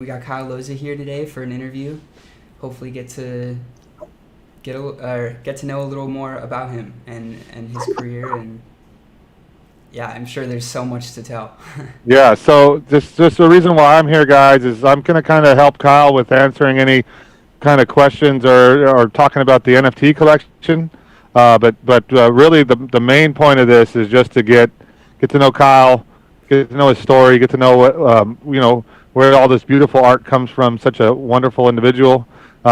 We got Kyle Loza here today for an interview. Hopefully, get to know a little more about him and his career. And yeah, I'm sure there's so much to tell. Yeah, so just the reason why I'm here, guys, is I'm going to kind of help Kyle with answering any kind of questions or talking about the NFT collection. But really, the main point of this is just to get to know Kyle, get to know his story, get to know what where all this beautiful art comes from. Such a wonderful individual.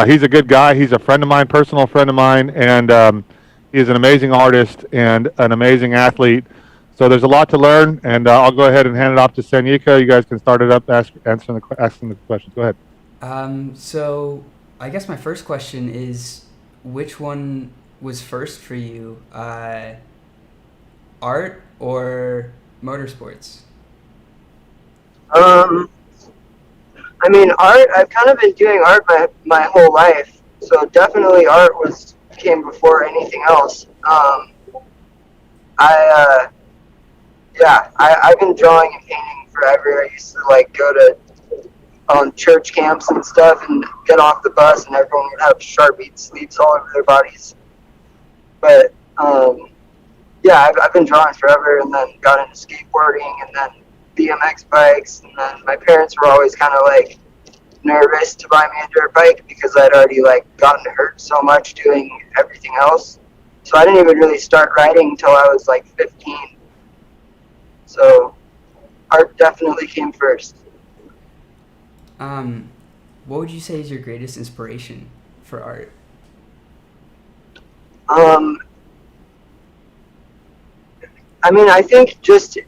He's a good guy. He's a friend of mine, personal friend of mine, and he's an amazing artist and an amazing athlete. So there's a lot to learn, and I'll go ahead and hand it off to Sanyika. You guys can start it up, asking the questions. Go ahead. So I guess my first question is, which one was first for you, art or motorsports? Um, Art. I've kind of been doing art my whole life, so definitely art was came before anything else. I I've been drawing and painting forever. I used to like go to church camps and stuff, and get off the bus, and everyone would have Sharpie sleeves all over their bodies. But I've been drawing forever, and then got into skateboarding, and then BMX bikes, and then my parents were always kind of like nervous to buy me a dirt bike because I'd already like gotten hurt so much doing everything else. So I didn't even really start riding until I was like 15. So art definitely came first. Um, what would you say is your greatest inspiration for art? Um, I think just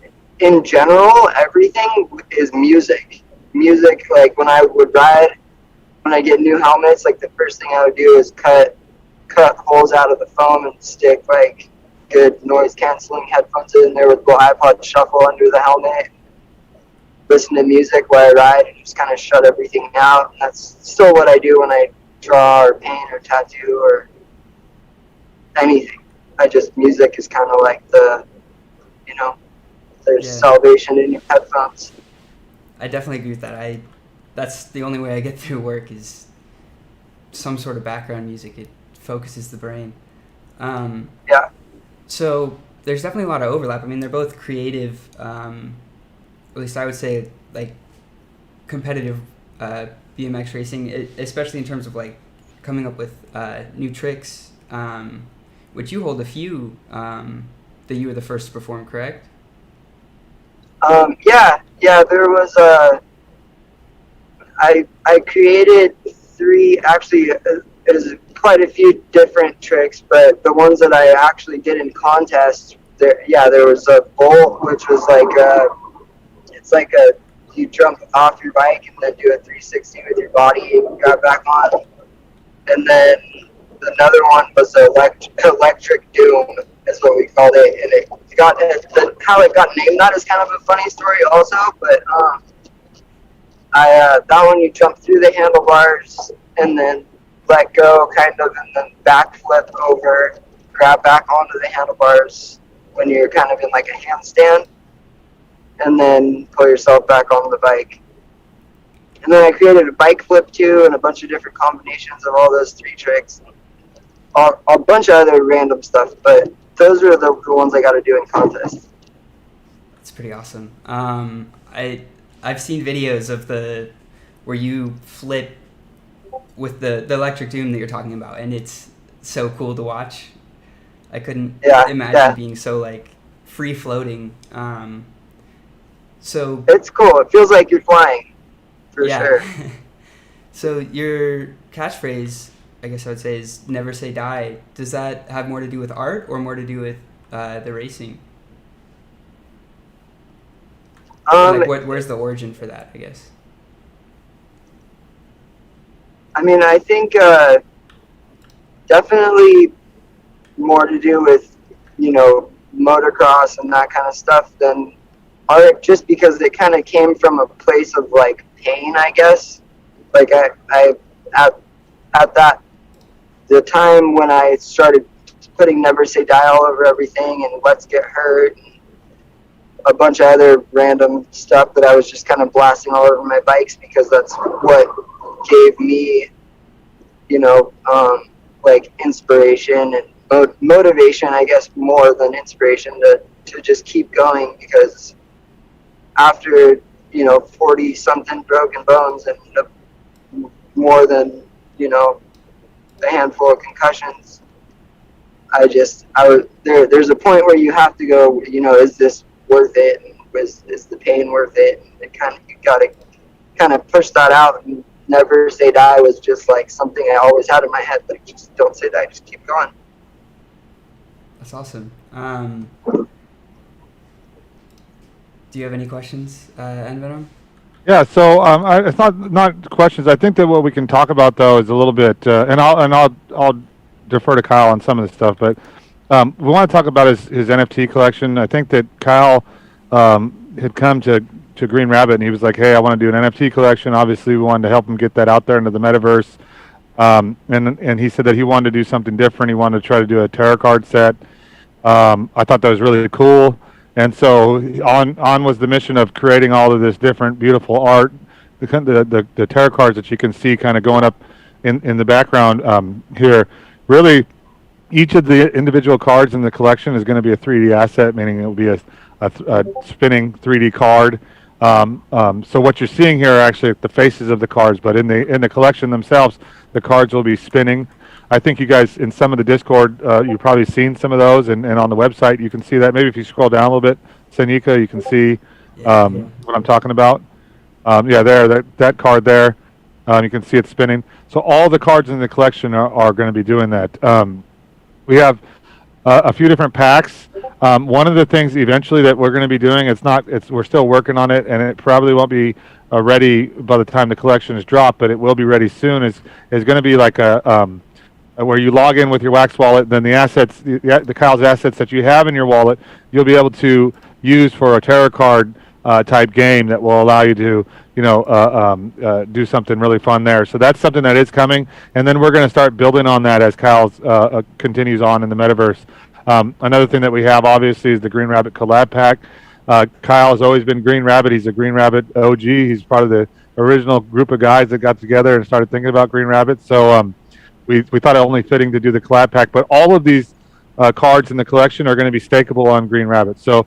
in general, everything is music. Music, like when I would ride, when I get new helmets, like the first thing I would do is cut holes out of the foam and stick like good noise canceling headphones in there with little iPod shuffle under the helmet. Listen to music while I ride and just kind of shut everything out. And that's still what I do when I draw or paint or tattoo or anything. Music is kind of like you know, there's Yeah, salvation in your headphones. I definitely agree with that. That's the only way I get through work is some sort of background music. It focuses the brain. Um, Yeah. so there's definitely a lot of overlap. I mean, they're both creative. At least I would say, like competitive BMX racing, especially in terms of like coming up with new tricks. Which you hold a few that you were the first to perform, correct? Yeah. There was I created three. Actually, there's quite a few different tricks, but the ones that I actually did in contests, there was a bolt, which was like it's like you jump off your bike and then do a 360 with your body and grab back on, and then another one was electric doom, is what we called it, and how it got named. That is kind of a funny story also, but that one you jump through the handlebars and then let go, kind of, and then backflip over, grab back onto the handlebars when you're kind of in like a handstand, and then pull yourself back on the bike. And then I created a bike flip too, and a bunch of different combinations of all those three tricks. A bunch of other random stuff, but those are the ones I got to do in contests. That's pretty awesome. I've seen videos of the where you flip with the electric doom that you're talking about, and it's so cool to watch. I couldn't Yeah, imagine yeah, being so like free floating. So it's cool. It feels like you're flying, for yeah. sure. So your catchphrase, I guess I would say, is "Never say die." Does that have more to do with art or more to do with the racing? And Um, like, where's the origin for that? I guess. I think definitely more to do with, motocross and that kind of stuff than art, just because it kind of came from a place of like pain, I guess. Like I at that the time when I started putting "Never Say Die" all over everything and "Let's Get Hurt," and a bunch of other random stuff that I was just kind of blasting all over my bikes because that's what gave me, like inspiration and motivation, I guess, more than inspiration to just keep going, because after 40 something broken bones and more than a handful of concussions, there's a point where you have to go, is this worth it, and is the pain worth it, and you gotta kind of push that out. And never say die was just like something I always had in my head, like, just don't say die, just keep going. That's awesome. Do you have any questions, Venom? Yeah, so it's not questions. I think that what we can talk about though is a little bit, and I'll defer to Kyle on some of this stuff, but we want to talk about his NFT collection. I think that Kyle had come to Green Rabbit and he was like, "Hey, I want to do an NFT collection." Obviously, we wanted to help him get that out there into the metaverse, and he said that he wanted to do something different. He wanted to try to do a tarot card set. I thought that was really cool. And so on was the mission of creating all of this different, beautiful art, the tarot cards that you can see kind of going up in the background here. Really, each of the individual cards in the collection is going to be a 3D asset, meaning it will be a spinning 3D card. So what you're seeing here are actually the faces of the cards, but in the collection themselves, the cards will be spinning. I think you guys in some of the Discord, you've probably seen some of those, and on the website you can see that. Maybe if you scroll down a little bit, Senika, you can see what I'm talking about. There, that card there, you can see it spinning. So all the cards in the collection are going to be doing that. We have a few different packs. One of the things eventually that we're going to be doing, we're still working on it, and it probably won't be ready by the time the collection is dropped, but it will be ready soon. Is going to be like where you log in with your Wax wallet, then the assets, the Kyle's assets that you have in your wallet, you'll be able to use for a tarot card type game that will allow you to, do something really fun there. So that's something that is coming, and then we're going to start building on that as Kyle's continues on in the metaverse. Another thing that we have, obviously, is the Green Rabbit collab pack. Kyle has always been Green Rabbit. He's a Green Rabbit OG. He's part of the original group of guys that got together and started thinking about Green Rabbit. So we thought it only fitting to do the collab pack, but all of these cards in the collection are going to be stakeable on Green Rabbit. So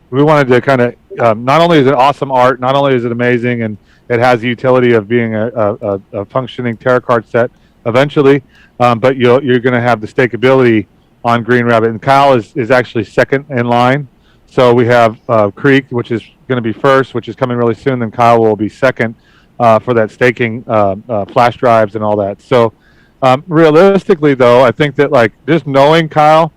we wanted to kind of, not only is it awesome art, not only is it amazing, and it has the utility of being a functioning tarot card set eventually, but you're going to have the stakeability on Green Rabbit. And Kyle is actually second in line. So we have Creek, which is going to be first, which is coming really soon. Then Kyle will be second for that staking flash drives and all that. So realistically, though, I think that like just knowing Kyle,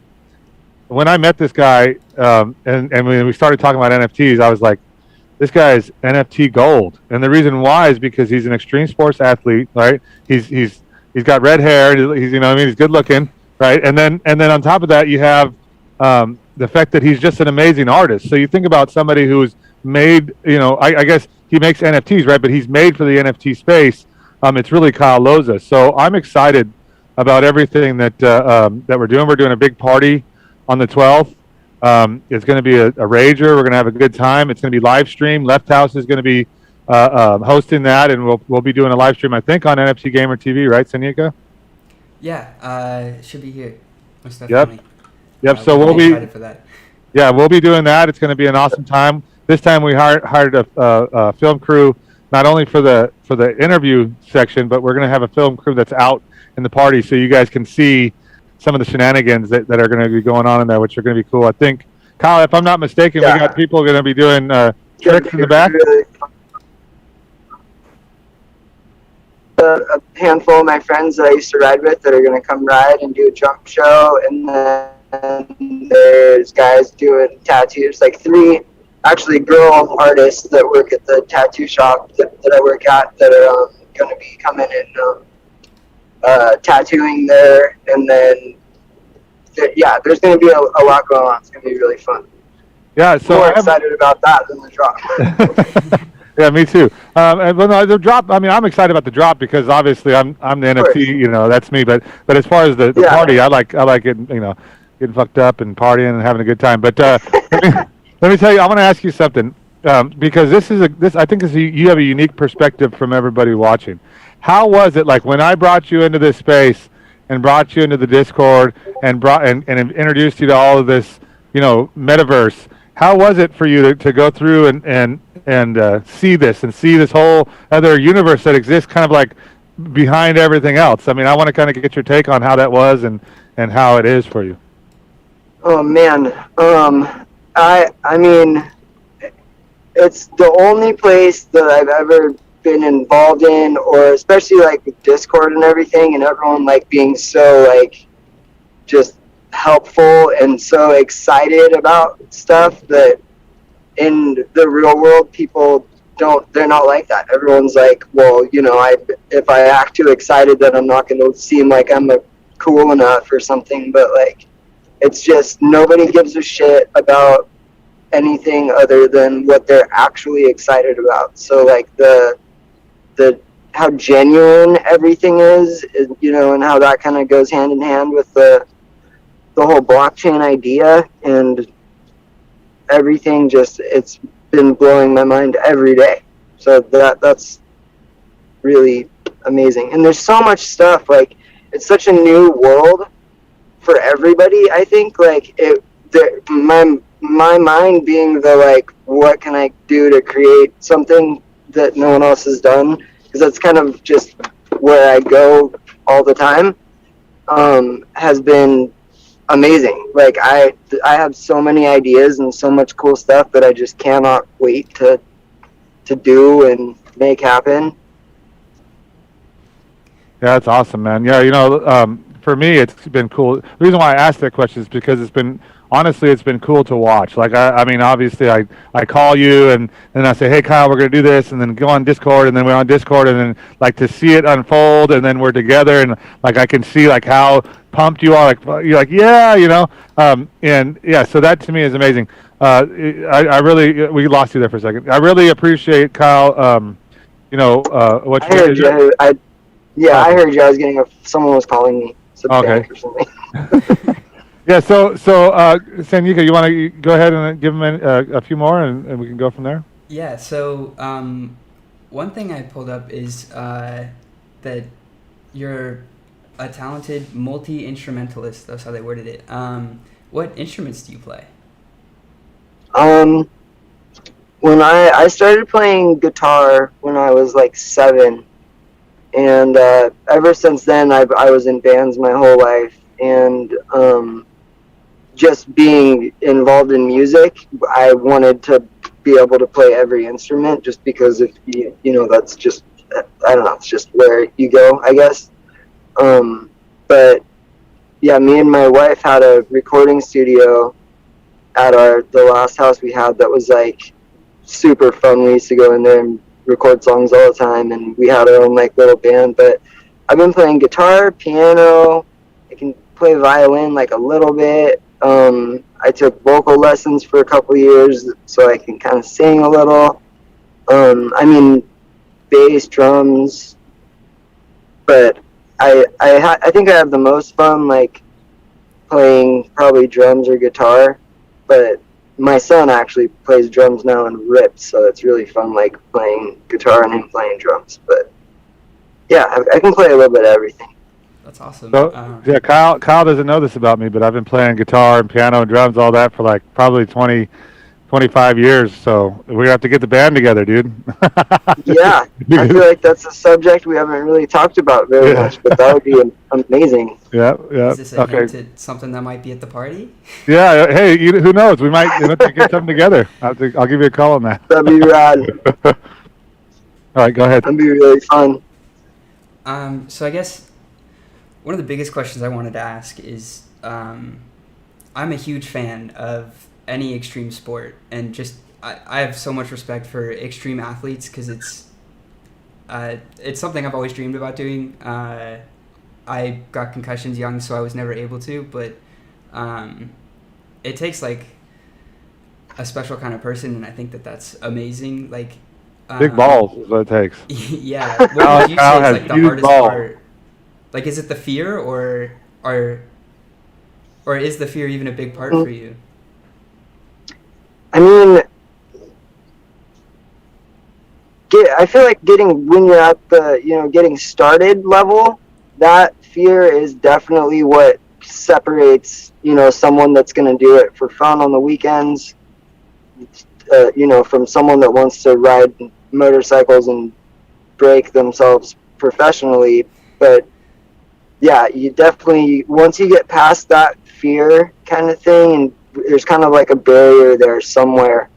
when I met this guy and when we started talking about NFTs, I was like, this guy is NFT gold. And the reason why is because he's an extreme sports athlete, right? He's got red hair. He's he's good looking, right? And then on top of that, you have the fact that he's just an amazing artist. So you think about somebody who's made, I guess he makes NFTs, right? But he's made for the NFT space. It's really Kyle Loza. So I'm excited about everything that we're doing. We're doing a big party on the 12th. It's going to be a rager. We're going to have a good time. It's going to be live stream. Left House is going to be hosting that, and we'll be doing a live stream, I think, on NFT Gamer TV, right, Senika? Yeah, should be here. Most definitely. Yep. So we'll be excited for that. Yeah, we'll be doing that. It's going to be an awesome time. This time we hired a film crew, not only for the interview section, but we're going to have a film crew that's out in the party, so you guys can see some of the shenanigans that are going to be going on in there, which are going to be cool. I think, Kyle, if I'm not mistaken, we got people going to be doing tricks in the back. A handful of my friends that I used to ride with that are going to come ride and do a jump show, and then there's guys doing tattoos, like 3 actually girl artists that work at the tattoo shop that I work at that are going to be coming and tattooing there. And then there's going to be a lot going on. It's going to be really fun. Yeah, so more excited about that than the drop. Yeah, me too. But no, the drop. I mean, I'm excited about the drop because obviously I'm the NFT. That's me. But as far as the party, I like it. Getting fucked up and partying and having a good time. But let Let me tell you, I want to ask you something because I think you have a unique perspective from everybody watching. How was it like when I brought you into this space and brought you into the Discord and and introduced you to all of this, metaverse? How was it for you to go through and see this whole other universe that exists, kind of like behind everything else? I mean, I want to kind of get your take on how that was and how it is for you. Oh man, I mean, it's the only place that I've ever been involved in, or especially like with Discord and everything, and everyone like being so like just helpful and so excited about stuff that in the real world people they're not like that. Everyone's like, well, if I act too excited, then I'm not going to seem like I'm cool enough or something. But like, it's just nobody gives a shit about anything other than what they're actually excited about. So like the how genuine everything is, and how that kind of goes hand in hand with the whole blockchain idea and everything. Just it's been blowing my mind every day. So that's really amazing. And there's so much stuff. Like, it's such a new world for everybody. I think like my mind being the like, what can I do to create something that no one else has done? Because that's kind of just where I go all the time. Has been amazing. Like I have so many ideas and so much cool stuff that I just cannot wait to do and make happen. Yeah, that's awesome, man. Yeah, for me, it's been cool. The reason why I asked that question is because it's been cool to watch. Like, I mean, obviously, I call you and then I say, hey, Kyle, we're going to do this, and then go on Discord, and then we're on Discord, and then, like, to see it unfold, and then we're together, and, like, I can see, like, how pumped you are. Like, you're like, yeah, and, yeah, so that to me is amazing. I really, we lost you there for a second. I really appreciate, Kyle, what I heard you. I heard you. I was getting someone was calling me. Okay. Or something. Yeah, so Sanika, you want to go ahead and give them a few more, and we can go from there? Yeah, so one thing I pulled up is that you're a talented multi-instrumentalist. That's how they worded it. What instruments do you play? When I started playing guitar when I was like 7, and ever since then I was in bands my whole life, and just being involved in music, I wanted to be able to play every instrument, just because if that's just, I don't know, it's just where you go, I guess. But yeah, me and my wife had a recording studio at the last house we had that was like super fun. We used to go in there and record songs all the time, and we had our own like little band. But I've been playing guitar, piano, I can play violin like a little bit. I took vocal lessons for a couple years so I can kind of sing a little. I mean, bass, drums, but I think I have the most fun like playing probably drums or guitar. But my son actually plays drums now and rips, so it's really fun like playing guitar and him playing drums. But yeah, I can play a little bit of everything. That's awesome. So, yeah, Kyle doesn't know this about me, but I've been playing guitar and piano and drums, all that, for like probably 20, 25 years. So we have to get the band together, dude. Yeah, I feel like that's a subject we haven't really talked about very much, but that would be amazing. Yeah. Is this a hint to something that might be at the party? Yeah. Hey, who knows? We might get something together. I'll give you a call on that. That'd be rad. All right, go ahead. That'd be really fun. So I guess one of the biggest questions I wanted to ask is, I'm a huge fan of any extreme sport, and just I have so much respect for extreme athletes, because it's something I've always dreamed about doing. I got concussions young, so I was never able to, but it takes like a special kind of person, and I think that's amazing. Like, big balls is what it takes. Yeah. What would you say is like the hardest part? Like, is it the fear, or is the fear even a big part for you? I mean, I feel like when you're at the, getting started level, that fear is definitely what separates, someone that's going to do it for fun on the weekends, from someone that wants to ride motorcycles and break themselves professionally. But yeah, you definitely, once you get past that fear kind of thing, and there's kind of like a barrier there somewhere.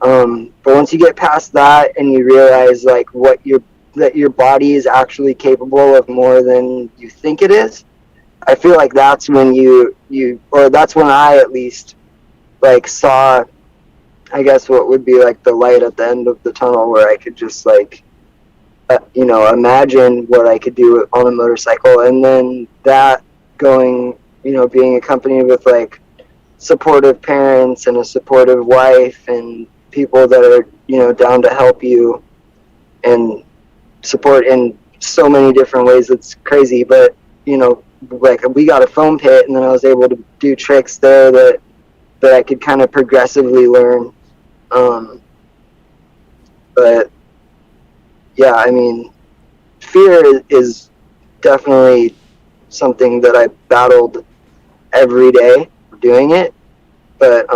But once you get past that and you realize like that your body is actually capable of more than you think it is, I feel like that's when that's when I at least like saw, I guess, what would be like the light at the end of the tunnel, where I could just like, imagine what I could do on a motorcycle, and then that going, being accompanied with like supportive parents and a supportive wife and people that are, down to help you and support in so many different ways. It's crazy, but, like we got a foam pit, and then I was able to do tricks there that I could kind of progressively learn. But yeah, I mean, fear is definitely something that I battled every day doing it, but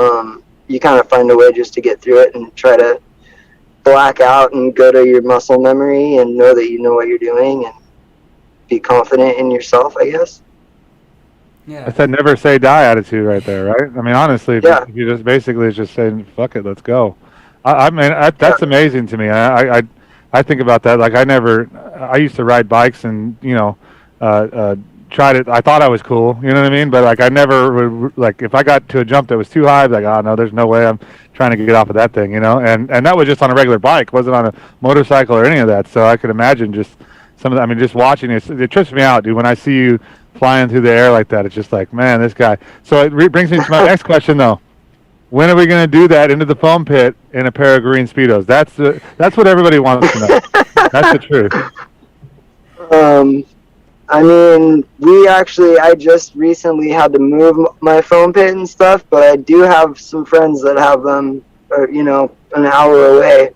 you kind of find a way just to get through it and try to black out and go to your muscle memory and know that you know what you're doing and be confident in yourself, I guess. Yeah. That's that never say die attitude right there, right? I mean, honestly, if you just basically just saying, fuck it, let's go. I mean, that's amazing to me. I think about that. Like I used to ride bikes and, tried it. I thought I was cool, you know what I mean? But like I never would, like if I got to a jump that was too high, I'd be like, oh no, there's no way I'm trying to get off of that thing, And that was just on a regular bike, wasn't on a motorcycle or any of that. So I could imagine just some of that. I mean, just watching it trips me out, dude. When I see you flying through the air like that, it's just like, man, this guy. So it brings me to my next question though. When are we going to do that into the foam pit in a pair of green Speedos? That's what everybody wants to know. That's the truth. I mean, I just recently had to move my foam pit and stuff, but I do have some friends that have them, an hour away.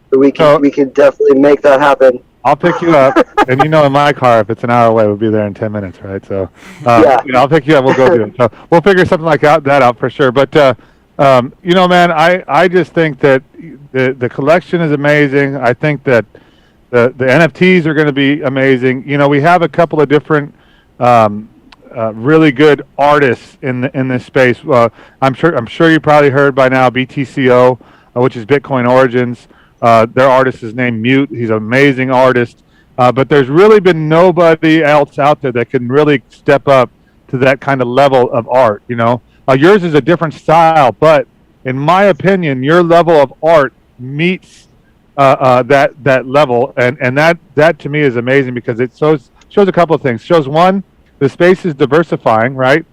But we could definitely make that happen. I'll pick you up, and in my car, if it's an hour away, we'll be there in 10 minutes, right? So, I'll pick you up. We'll go do it. So we'll figure something like that out for sure. But, man, I just think that the collection is amazing. I think that the NFTs are going to be amazing. We have a couple of different really good artists in this space. I'm sure you probably heard by now BTCO, which is Bitcoin Origins. Their artist is named Mute. He's an amazing artist. But there's really been nobody else out there that can really step up to that kind of level of art, Yours is a different style, but in my opinion, your level of art meets that level. And that to me is amazing because it shows a couple of things. Shows one, the space is diversifying, right?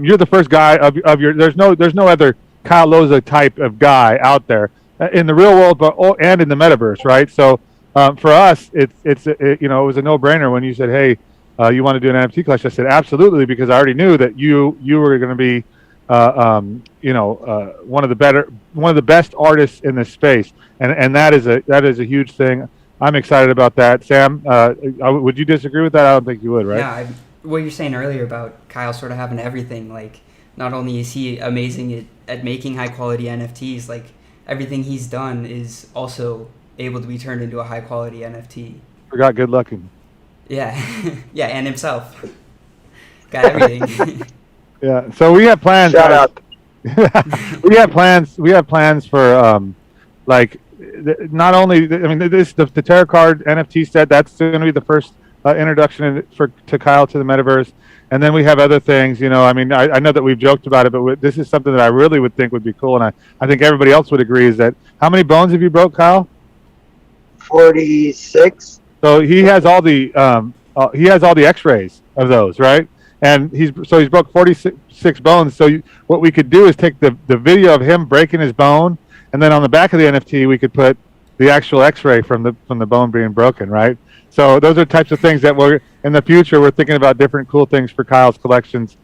You're the first guy of your, there's no other Kyle Loza type of guy out there in the real world, and in the metaverse, right? So for us, it was a no-brainer when you said, "Hey, you want to do an NFT collection?" I said, "Absolutely," because I already knew that you were going to be, one of the best artists in this space, and that is a huge thing. I'm excited about that. Sam, would you disagree with that? I don't think you would, right? Yeah, what you're saying earlier about Kyle sort of having everything, like not only is he amazing at making high quality NFTs, like everything he's done is also able to be turned into a high quality NFT. Forgot good looking. Yeah, yeah, and himself. Got everything. Yeah, so we have plans. Shut up. We have plans for not only. I mean, the tarot card NFT set. That's going to be the first introduction to Kyle to the metaverse, and then we have other things. I mean, I know that we've joked about it, but this is something that I really would think would be cool, and I think everybody else would agree. Is that how many bones have you broke, Kyle? 46. So he has all the X-rays of those, right? And he's broke 46 bones. So what we could do is take the video of him breaking his bone, and then on the back of the NFT we could put the actual X-ray from the bone being broken, right? So those are types of things that we're in the future. We're thinking about different cool things for Kyle's collections,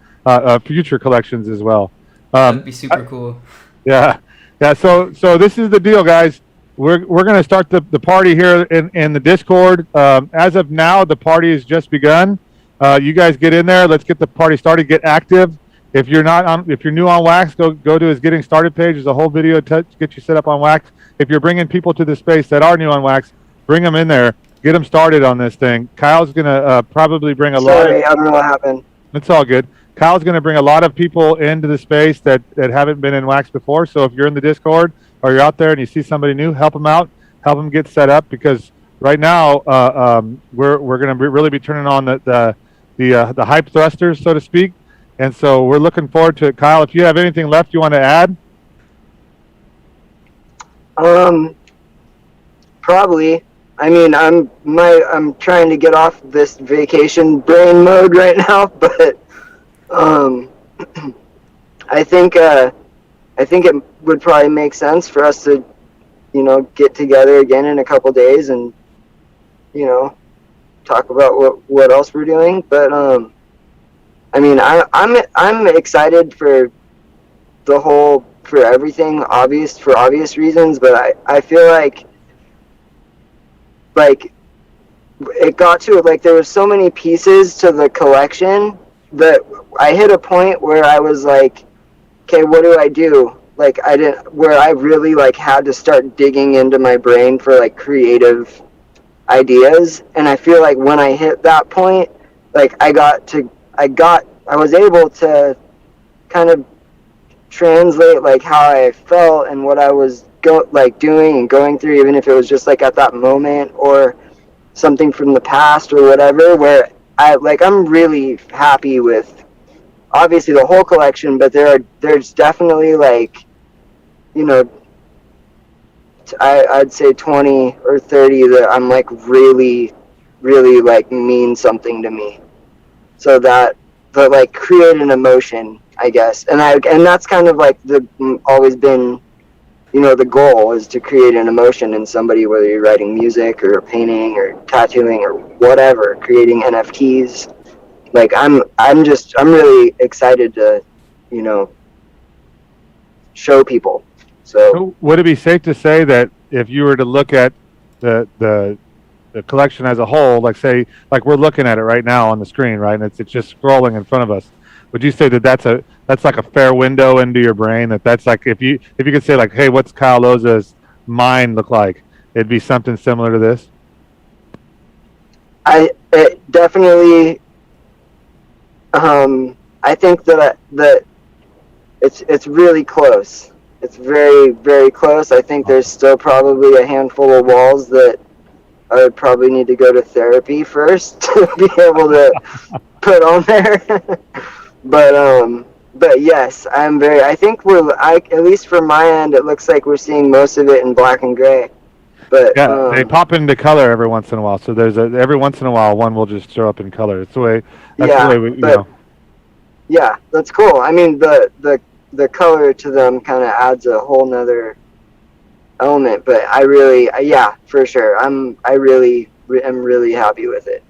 future collections as well. That'd be super cool. Yeah. Yeah, so this is the deal, guys. We're going to start the party here in the Discord. As of now, the party has just begun. You guys get in there. Let's get the party started. Get active. If you're new on Wax, go to his getting started page. There's a whole video to get you set up on Wax. If you're bringing people to the space that are new on Wax, bring them in there. Get them started on this thing. Kyle's going to probably bring a lot. Sorry, I don't know what happened. It's all good. Kyle's going to bring a lot of people into the space that haven't been in Wax before. So if you're in the Discord or you're out there and you see somebody new, help them out, help them get set up, because right now we're going to really be turning on the hype thrusters, so to speak. And so we're looking forward to it. Kyle, if you have anything left you want to add? Probably. I mean, I'm trying to get off this vacation brain mode right now, but I think it would probably make sense for us to, get together again in a couple days and, talk about what else we're doing. But I mean, I'm excited for everything, for obvious reasons. But I feel like it got to there was so many pieces to the collection that I hit a point where I was like, okay, what do I do? Where I really had to start digging into my brain for creative ideas. And I feel like when I hit that point, I was able to kind of translate how I felt and what I was doing and going through, even if it was just at that moment or something from the past or whatever, where I'm really happy with obviously the whole collection, but there's definitely I'd say 20 or 30 that I'm really mean something to me. So that create an emotion, I guess. And that's kind of always been, the goal is to create an emotion in somebody, whether you're writing music or painting or tattooing or whatever, creating NFTs. I'm really excited to, show people. So would it be safe to say that if you were to look at the collection as a whole, say we're looking at it right now on the screen, right, and it's just scrolling in front of us, would you say that that's a fair window into your brain? That's if you could say hey, what's Kyle Loza's mind look like? It'd be something similar to this. It definitely. I think that it's really close. It's very, very close. I think there's still probably a handful of walls that I would probably need to go to therapy first to be able to put on there. But yes, I think at least from my end, it looks like we're seeing most of it in black and gray. But yeah, they pop into color every once in a while. So every once in a while, one will just show up in color. It's the way. That's the way we. Yeah, that's cool. I mean, the color to them kind of adds a whole nother element. But for sure, I'm really happy with it.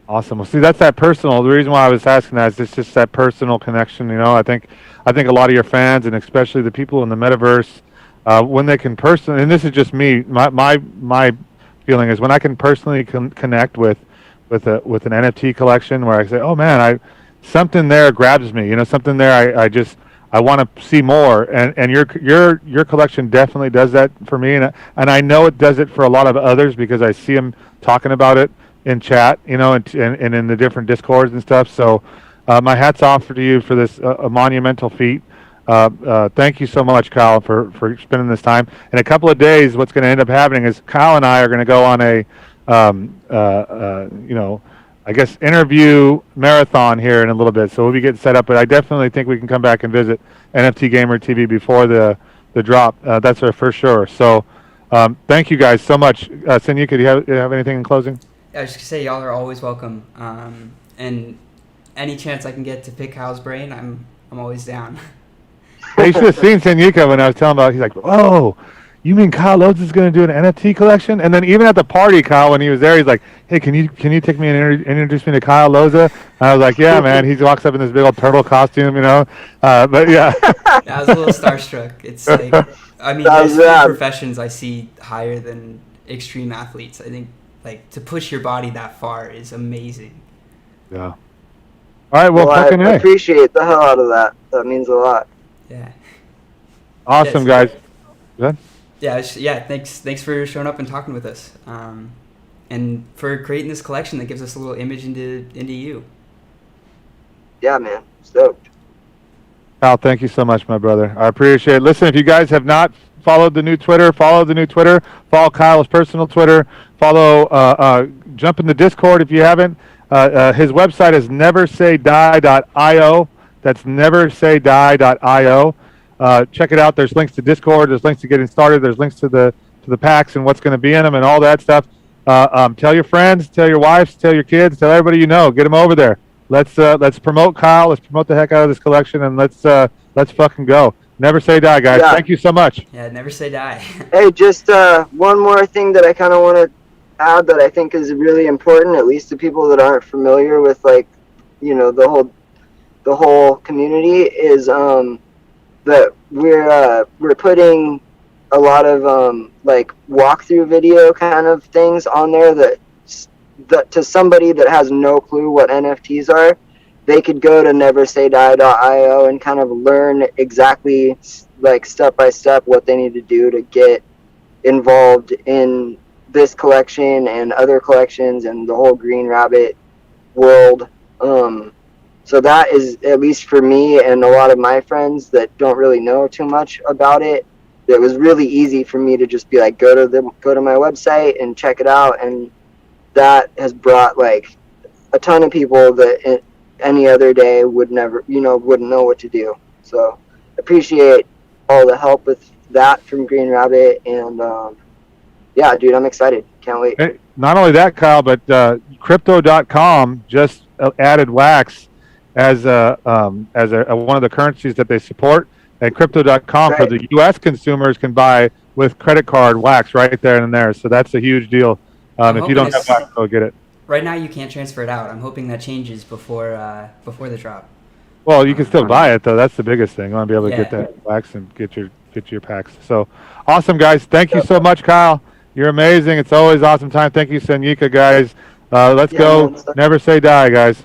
Awesome. Well, see, that's that personal. The reason why I was asking that is it's just that personal connection. I think a lot of your fans, and especially the people in the metaverse, when they can personally, and this is just me, my feeling is when I can personally connect with an NFT collection, where I say, oh man, something there grabs me. Something there I want to see more. And your collection definitely does that for me, and I know it does it for a lot of others because I see them talking about it in chat, and in the different Discords and stuff. So my hat's off to you for this a monumental feat. Thank you so much, Kyle, for spending this time. In a couple of days, what's going to end up happening is Kyle and I are going to go on a I guess interview marathon here in a little bit. So we'll be getting set up, but I definitely think we can come back and visit NFT Gamer TV before the drop. That's for sure. So thank you guys so much. Senyuka, do you have anything in closing? I was just gonna say, y'all are always welcome, and any chance I can get to pick Kyle's brain, I'm always down. You should have seen Senyuka when I was telling about. He's like, "Oh, you mean Kyle Loza is going to do an NFT collection?" And then even at the party, Kyle, when he was there, he's like, "Hey, can you take me and introduce me to Kyle Loza?" And I was like, "Yeah, man." He walks up in this big old turtle costume, But yeah, I was a little starstruck. It's I mean, That there's was few rad. professions I see higher than extreme athletes. I think like to push your body that far is amazing. Yeah. All right. Well, Well, fucking I A. appreciate the hell out of that. That means a lot. Yeah. Awesome, Yes. guys. Good. Yeah. Thanks for showing up and talking with us. And for creating this collection that gives us a little image into you. Yeah, man. Stoked. Kyle, thank you so much, my brother. I appreciate it. Listen, if you guys have not followed the new Twitter, follow the new Twitter. Follow Kyle's personal Twitter. Follow, jump in the Discord if you haven't. His website is neversaydie.io. That's neversaydie.io. Check it out. There's links to Discord. There's links to getting started. There's links to the packs and what's going to be in them and all that stuff. Tell your friends, tell your wives, tell your kids, tell everybody you know. Get them over there. Let's promote Kyle. Let's promote the heck out of this collection, and let's fucking go. Never say die, guys. Yeah. Thank you so much. Yeah, never say die. Hey, just one more thing that I kind of want to add that I think is really important, at least to people that aren't familiar with, like, you know, the whole community, is that we're putting a lot of like walkthrough video kind of things on there that to somebody that has no clue what NFTs are, they could go to neversaydie.io and kind of learn exactly, like, step by step what they need to do to get involved in this collection and other collections and the whole Green Rabbit world. So that is, at least for me and a lot of my friends that don't really know too much about it, it was really easy for me to just be like, go to my website and check it out. And that has brought, like, a ton of people that any other day wouldn't know what to do. So appreciate all the help with that from Green Rabbit, and yeah, dude, I'm excited. Can't wait. Hey, not only that, Kyle, but crypto.com just added wax as one of the currencies that they support, and crypto.com for the U.S. consumers can buy with credit card wax right there and there. So that's a huge deal. If you don't have wax, go get it. Right now, you can't transfer it out. I'm hoping that changes before the drop. Well, you can still buy it though. That's the biggest thing. You want to be able to Yeah. get that wax and get your packs. So awesome, guys. Thank you so much, Kyle. You're amazing. It's always awesome time. Thank you, Senyika, guys. Let's go. Man. Never say die, guys.